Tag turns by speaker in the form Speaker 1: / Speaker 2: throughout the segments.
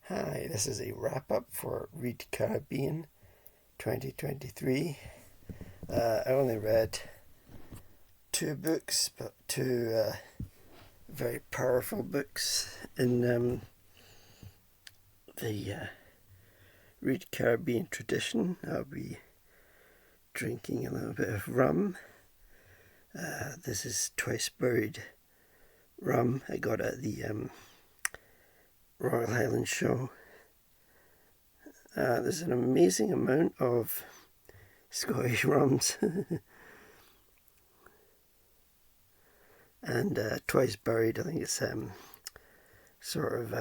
Speaker 1: Hi, this is a wrap up for Read Caribbean 2023. I only read two books, but two very powerful books in the Read Caribbean tradition. I'll be drinking a little bit of rum. This is Twice Buried rum I got at the Royal Highland Show. There's an amazing amount of Scottish rums. And Twice Buried, I think it's sort of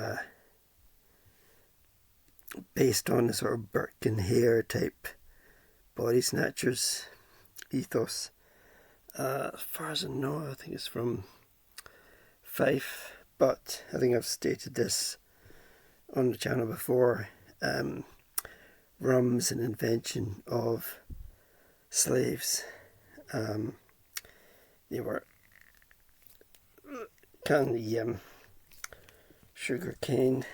Speaker 1: based on the sort of Burke and Hare type Body Snatchers ethos. As far as I know, I think it's from Fife, but I think I've stated this on the channel before. Rum's an invention of slaves. They were candy sugar cane,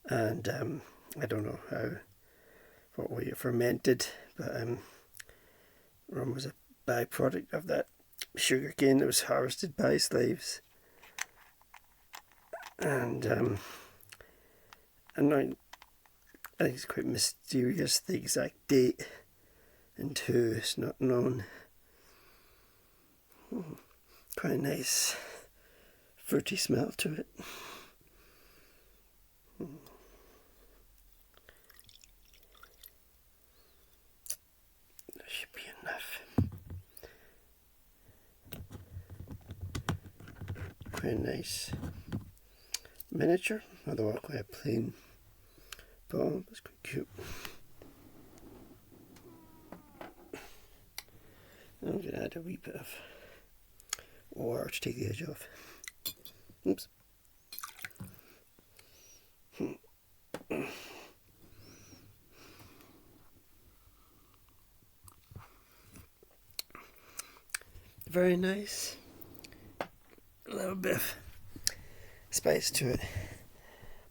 Speaker 1: and I don't know what way it fermented, but rum was a byproduct of that sugar cane that was harvested by slaves. And I think it's quite mysterious, the exact date, and who is not known. Quite a nice fruity smell to it. That should be enough. Quite a nice miniature, although quite a plain bottle. It's quite cute. I'm going to add a wee bit of water to take the edge off. Oops. Very nice. A little bit of spice to it.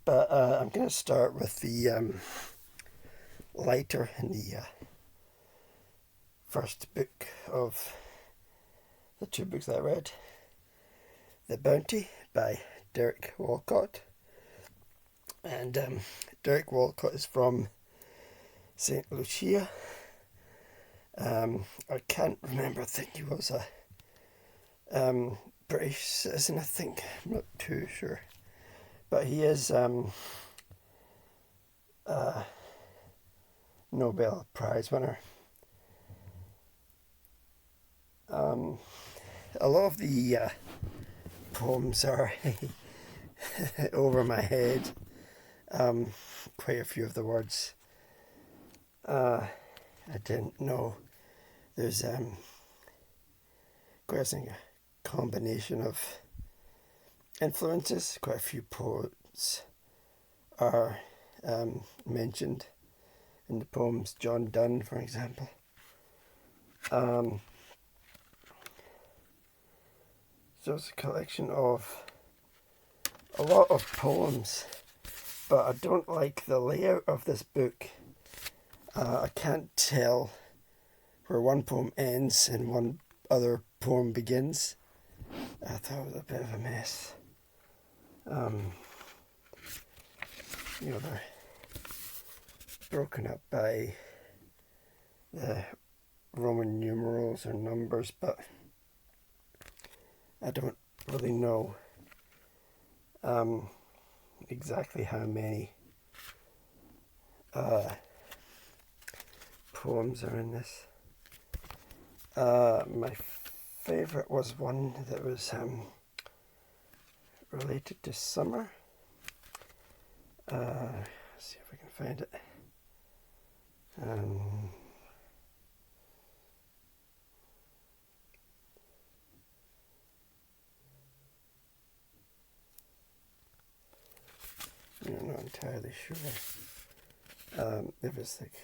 Speaker 1: But I'm going to start with the lighter in the first book of the two books that I read. The Bounty by Derek Walcott. And Derek Walcott is from St. Lucia. I can't remember, I think he was a British citizen, I think. I'm not too sure. But he is Nobel Prize winner. A lot of the poems are over my head. Quite a few of the words I didn't know. There's quite a combination of influences. Quite a few poets are mentioned in the poems. John Donne, for example. So it's a collection of a lot of poems, but I don't like the layout of this book. I can't tell where one poem ends and one other poem begins. I thought it was a bit of a mess. They're broken up by the Roman numerals or numbers, but I don't really know exactly how many poems are in this. My favourite was one that was related to summer. Let's see if I can find it. I'm not entirely sure if it's like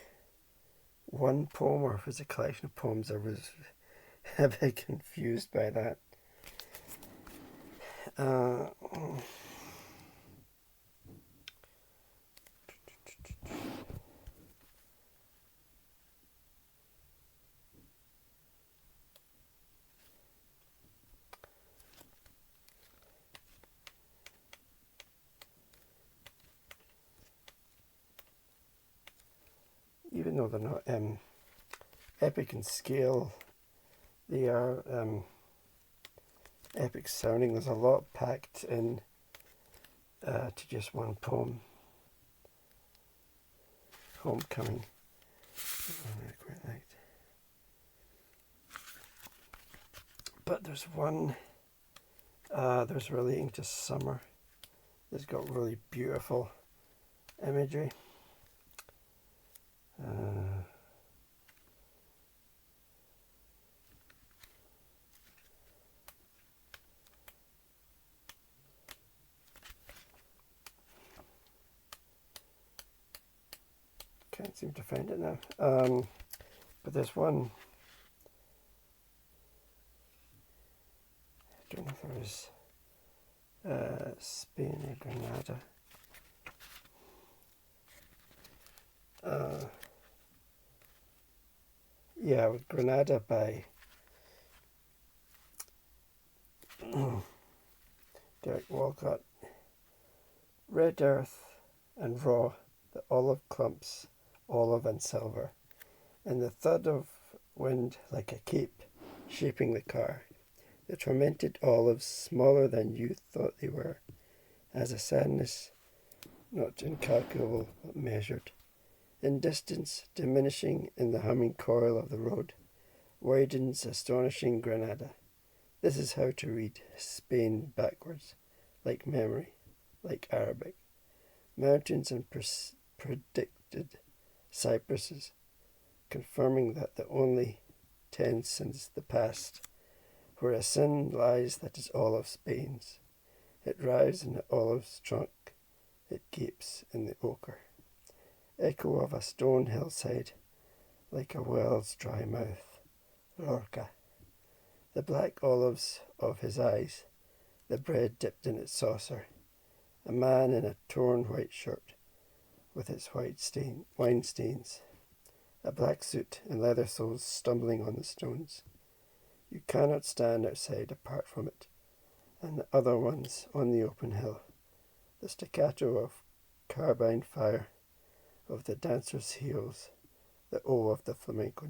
Speaker 1: one poem or if it's a collection of poems. I was a bit confused by that. no, they're not epic in scale. They are epic sounding. There's a lot packed in to just one poem. Homecoming. I quite liked. But there's one, there's Relating to Summer. It's got really beautiful imagery. Can't seem to find it now. But there's one, I don't know if there was Spain or Granada. Yeah, with Granada by Derek Walcott. Red earth and raw, the olive clumps, olive and silver, and the thud of wind like a cape shaping the car. The tormented olives, smaller than you thought they were, as a sadness not incalculable but measured. In distance, diminishing in the humming coil of the road, widens astonishing Granada. This is how to read Spain backwards, like memory, like Arabic. Mountains and predicted cypresses, confirming that the only tense since the past, where a sin lies that is all of Spain's. It writhes in the olive's trunk, it gapes in the ochre. Echo of a stone hillside, like a well's dry mouth. Lorca. The black olives of his eyes, the bread dipped in its saucer. A man in a torn white shirt, with its wine stains. A black suit and leather soles stumbling on the stones. You cannot stand outside apart from it, and the other ones on the open hill. The staccato of carbine fire, of the dancer's heels, the O of the flamenco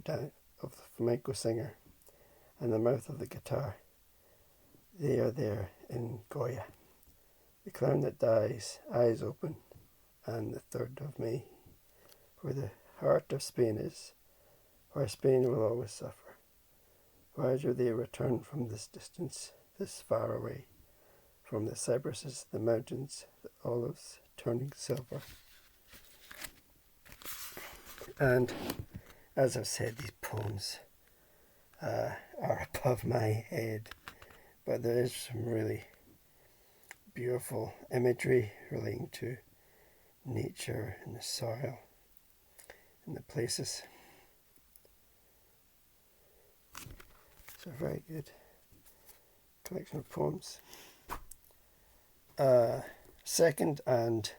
Speaker 1: singer, and the mouth of the guitar. They are there in Goya. The clown that dies, eyes open, and the 3rd of May, where the heart of Spain is, where Spain will always suffer. Why do they return from this distance, this far away, from the cypresses, the mountains, the olives turning silver? And as I've said, these poems are above my head, but there is some really beautiful imagery relating to nature and the soil and the places. It's a very good collection of poems. Second, and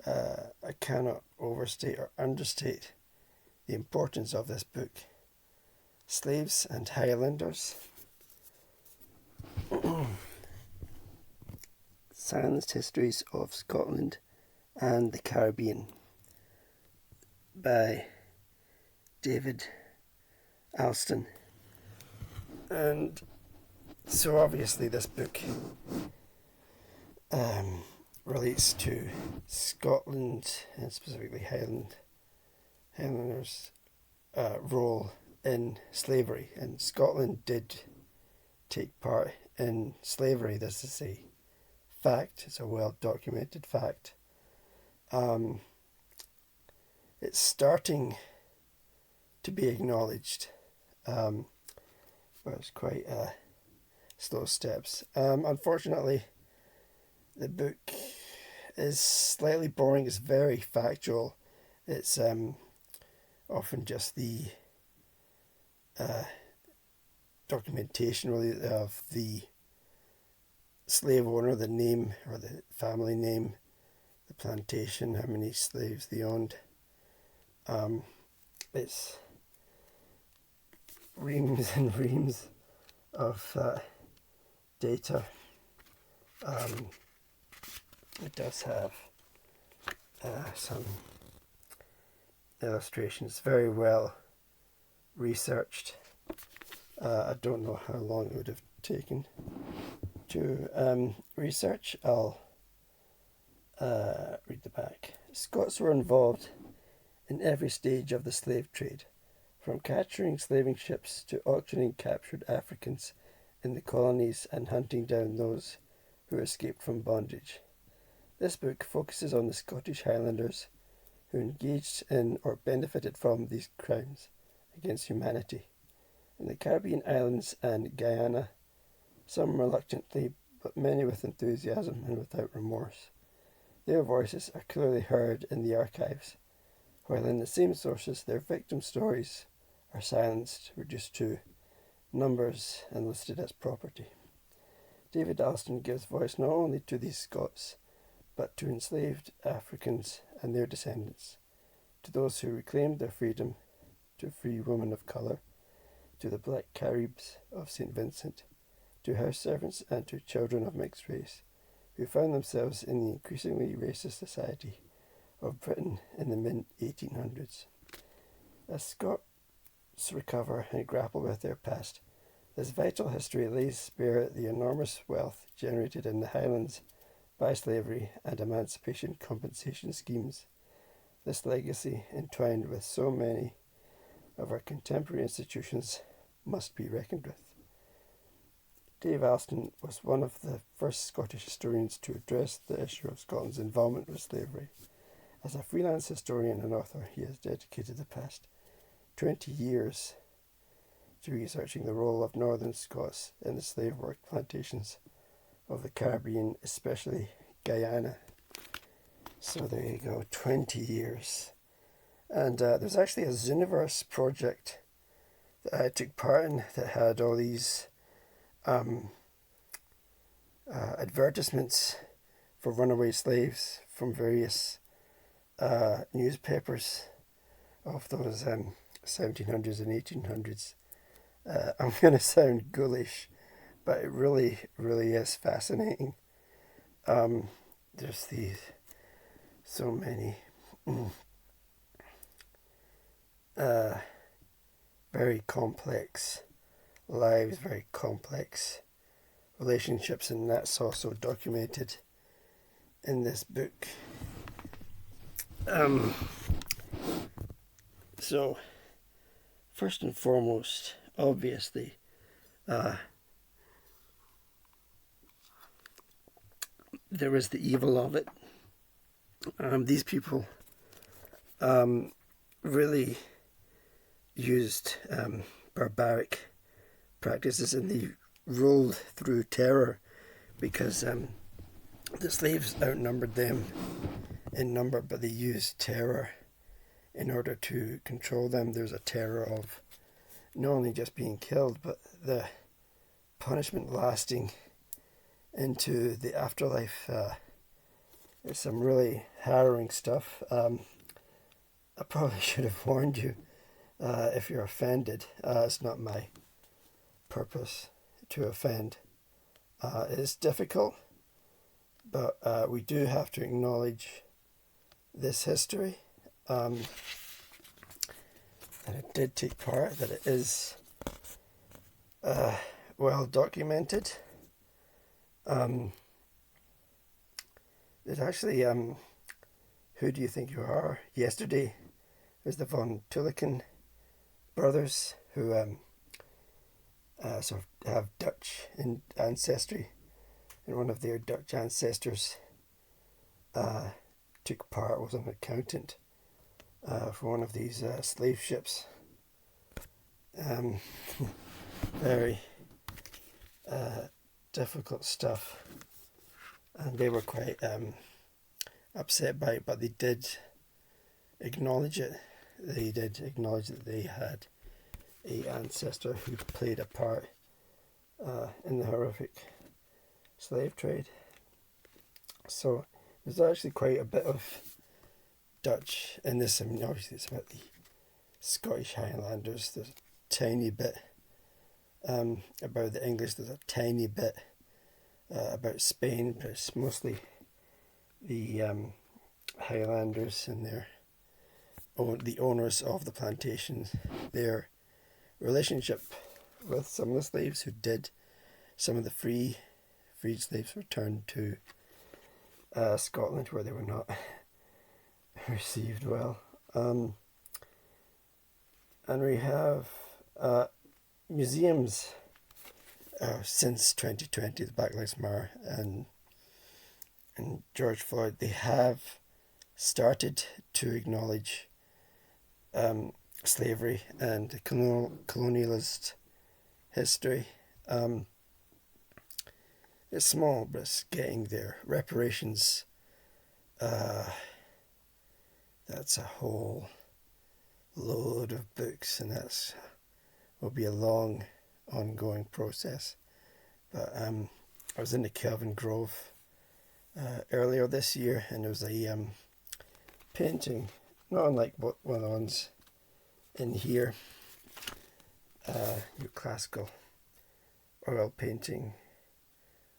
Speaker 1: I cannot overstate or understate the importance of this book, Slaves and Highlanders. Silenced Histories of Scotland and the Caribbean by David Alston. And so obviously this book relates to Scotland and specifically Highlanders' role in slavery. And Scotland did take part in slavery. This is a fact. It's a well documented fact. It's starting to be acknowledged, but it's quite slow steps. Unfortunately, the book is slightly boring. It's very factual. It's often just the documentation really of the slave owner, the name or the family name, the plantation, how many slaves they owned. It's reams and reams of data. It does have some illustrations, very well researched. I don't know how long it would have taken to research. I'll read the back. Scots were involved in every stage of the slave trade, from capturing slaving ships to auctioning captured Africans in the colonies and hunting down those who escaped from bondage. This book focuses on the Scottish Highlanders who engaged in or benefited from these crimes against humanity in the Caribbean islands and Guyana, some reluctantly, but many with enthusiasm and without remorse. Their voices are clearly heard in the archives, while in the same sources their victim stories are silenced, reduced to numbers, and listed as property. David Alston gives voice not only to these Scots, but to enslaved Africans and their descendants, to those who reclaimed their freedom, to free women of colour, to the Black Caribs of St. Vincent, to house servants and to children of mixed race, who found themselves in the increasingly racist society of Britain in the mid-1800s. As Scots recover and grapple with their past, this vital history lays bare the enormous wealth generated in the Highlands by slavery and emancipation compensation schemes. This legacy, entwined with so many of our contemporary institutions, must be reckoned with. Dave Alston was one of the first Scottish historians to address the issue of Scotland's involvement with slavery. As a freelance historian and author, he has dedicated the past 20 years to researching the role of Northern Scots in the slave work plantations of the Caribbean, especially Guyana. So there you go, 20 years. And there's actually a Zooniverse project that I took part in that had all these advertisements for runaway slaves from various newspapers of those 1700s and 1800s. I'm going to sound ghoulish, but it really, really is fascinating. There's so many very complex lives, very complex relationships, and that's also documented in this book. So, first and foremost, obviously, there is the evil of it. These people really used barbaric practices, and they ruled through terror because the slaves outnumbered them in number, but they used terror in order to control them. There's a terror of not only just being killed, but the punishment lasting into the afterlife. There's some really harrowing stuff. I probably should have warned you if you're offended. It's not my purpose to offend. It is difficult, but we do have to acknowledge this history. That it did take part, that it is well documented. There's actually, Who Do You Think You Are? Yesterday, there's the Von Tuliken brothers who sort of have Dutch ancestry, and one of their Dutch ancestors took part, was an accountant for one of these slave ships. Very difficult stuff, and they were quite upset by it, but they did acknowledge it. They did acknowledge that they had a ancestor who played a part in the horrific slave trade. So there's actually quite a bit of Dutch in this. I mean, obviously it's about the Scottish Highlanders. There's a tiny bit about the English. There's a tiny bit about Spain, but it's mostly the Highlanders and their the owners of the plantations, their relationship with some of the slaves who did. Some of the freed slaves returned to Scotland, where they were not received well. And we have museums since 2020, the Black Lives Matter and George Floyd. They have started to acknowledge slavery and colonialist history. It's small, but it's getting there. Reparations, that's a whole load of books, and will be a long, ongoing process. But I was in the Kelvin Grove earlier this year, and there was a painting, not unlike one of the ones in here, your classical oil painting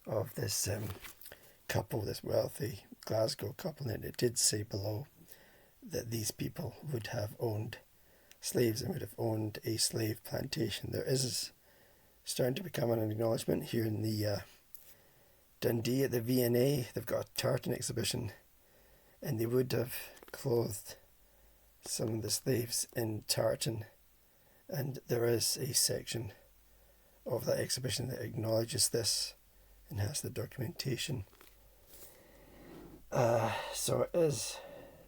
Speaker 1: of this couple, this wealthy Glasgow couple, and it did say below that these people would have owned slaves and would have owned a slave plantation. There is starting to become an acknowledgement here in the Dundee at the V&A. They've got a tartan exhibition, and they would have clothed some of the slaves in tartan, and there is a section of that exhibition that acknowledges this and has the documentation. So it is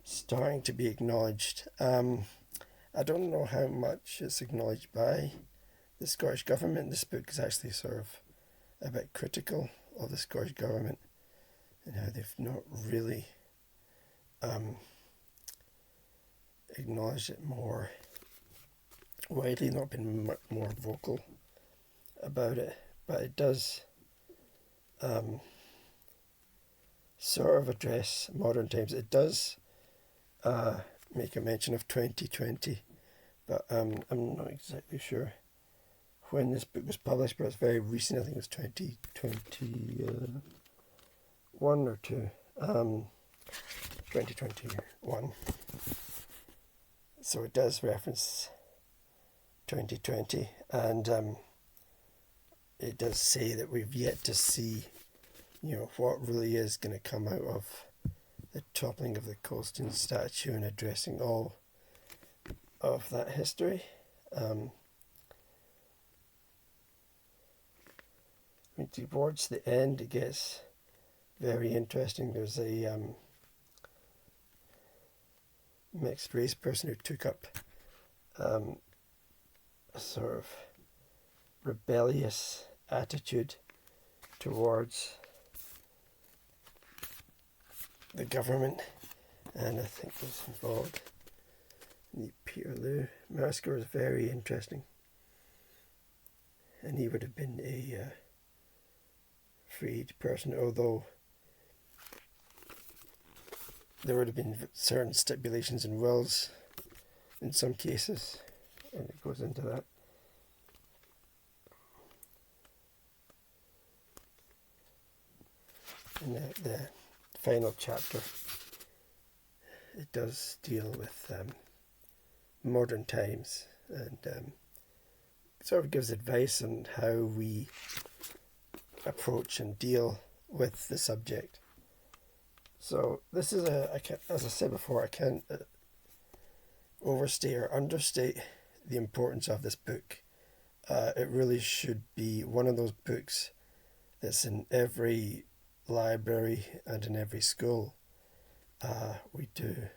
Speaker 1: starting to be acknowledged. I don't know how much it's acknowledged by the Scottish Government. This book is actually sort of a bit critical of the Scottish Government and how they've not really acknowledged it more widely, not been more vocal about it. But it does sort of address modern times. It does make a mention of 2020, but I'm not exactly sure when this book was published, but it's very recent. I think it was 2021 or 2. 2021. So it does reference 2020, and it does say that we've yet to see, what really is going to come out of the toppling of the Colston statue and addressing all of that history. Towards the end, it gets very interesting. There's a mixed race person who took up a sort of rebellious attitude towards the government, and I think was involved in the Peterloo massacre. Was very interesting, and he would have been a freed person, although there would have been certain stipulations and wills in some cases, and it goes into that. In the final chapter, it does deal with modern times, and sort of gives advice on how we approach and deal with the subject. So this is as I said before, I can't overstate or understate the importance of this book. It really should be one of those books that's in every library and in every school. We do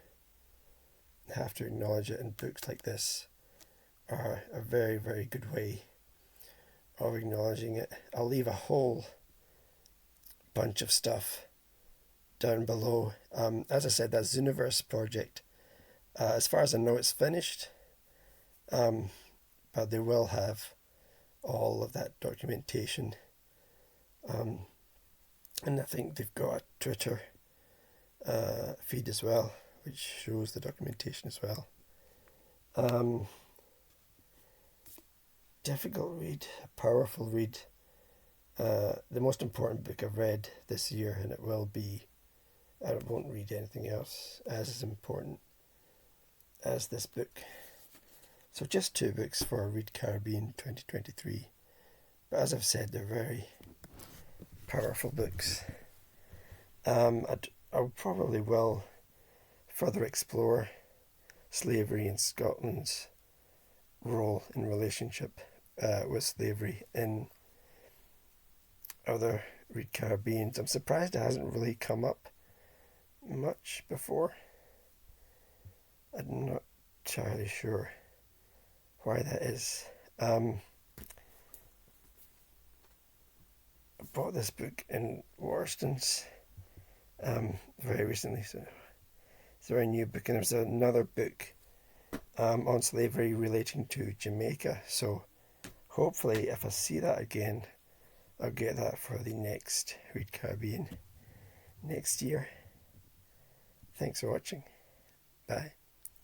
Speaker 1: have to acknowledge it, and books like this are a very, very good way of acknowledging it. I'll leave a whole bunch of stuff down below. As I said, that Zooniverse project, as far as I know, it's finished, but they will have all of that documentation, and I think they've got a Twitter feed as well, which shows the documentation as well. Difficult read, a powerful read, the most important book I've read this year, and it will be. I won't read anything else as is important. as this book. So just 2 books for Read Caribbean 2023. But as I've said, they're very powerful books. I probably will further explore slavery in Scotland's role in relationship with slavery in other Read Caribbeans. I'm surprised it hasn't really come up much before. I'm not entirely sure why that is. I bought this book in Waterstones very recently, so it's a very new book, and there's another book on slavery relating to Jamaica, so hopefully if I see that again, I'll get that for the next Read Caribbean next year. Thanks for watching. Bye.